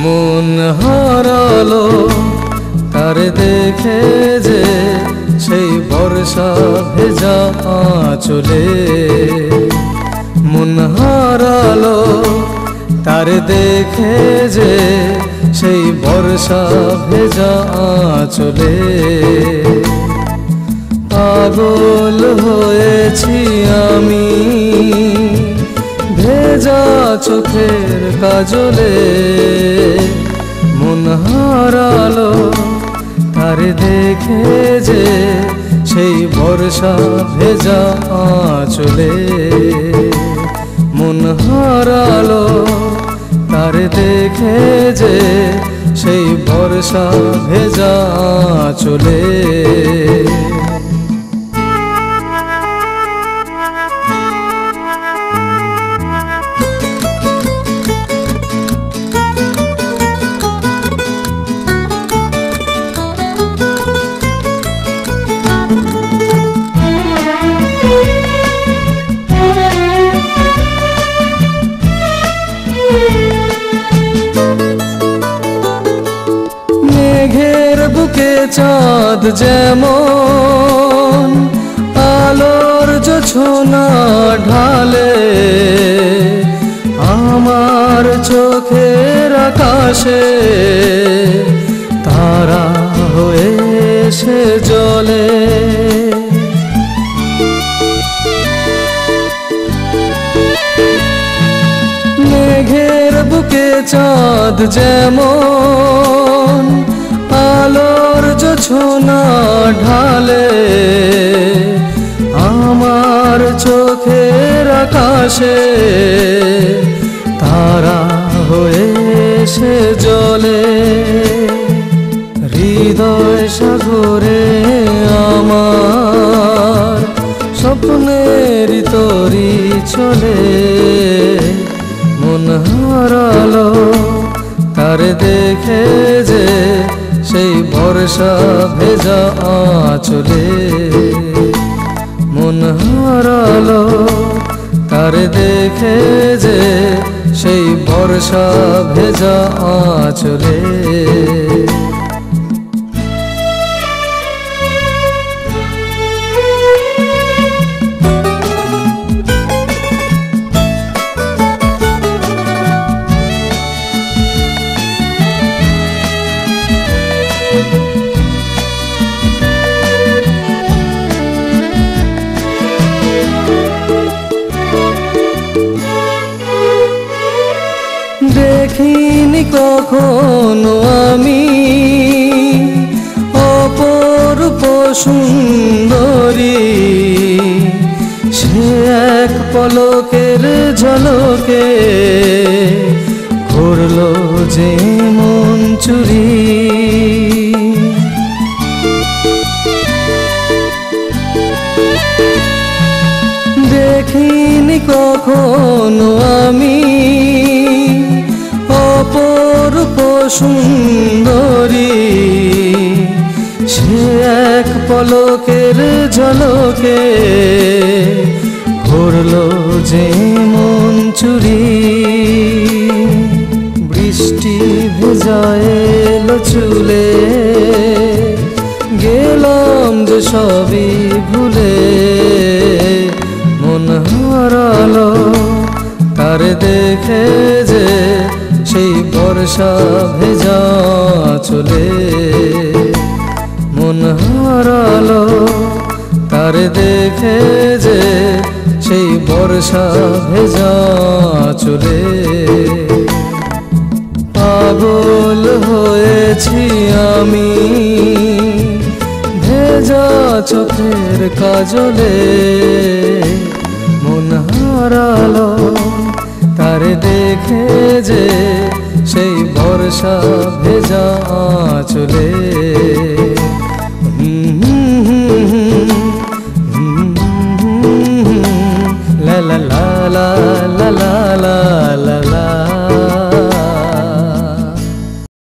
মন হারালো তার দেখে যে সেই বর্ষা ভেজা আঁচলে। মন হারালো তার দেখে যে সেই বর্ষা ভেজা আঁচলে। পাগল হয়েছি আমি ভেজা চোখের কাজলে। মন হারালো তার দেখে যে সেই বর্ষা ভেজা আঁচলে। মন হারালো তার দেখে যে সেই বর্ষা ভেজা আঁচলে। মেঘের বুকে চাঁদ যেমন আলোর জোছনা ঢালে, আমার চোখের আকাশে তারা হয়ে সে জ্বলে। মেঘের বুকে চাঁদ যেমন আলোর জোছনা ঢালে, আমার চোখের আকাশে তারা হয়ে সে জ্বলে। হৃদয় সাগরে আমার স্বপ্নের তরি চলে। মন হারালো তার দেখে যে সেই বর্ষা ভেজা আঁচলে। মন হারালো তার দেখে যে সেই বর্ষা ভেজা আঁচলে। দেখিনি কখনো আমি অপরূপ সুন্দরী, সে এক পলকের ঝলকে করলো যে মন চুরি। দেখিনি কখনো আমি অপরূপ সুন্দরী, সে এক পলকের ঝলকে করলো যে মন চুরি। বৃষ্টি ভেজায় এলো চুলে, গেলাম যে সবই ভুলে। মন হারালো তার দেখে যে সেই বর্ষা ভেজা আঁচলে। মন হারালো তার দেখে যে সেই বর্ষা ভেজা আঁচলে। পাগল হয়েছি আমি ভেজা চোখের কাজলে। মন হারালো তার দেখে যে সেই বর্ষা ভেজা আঁচলে।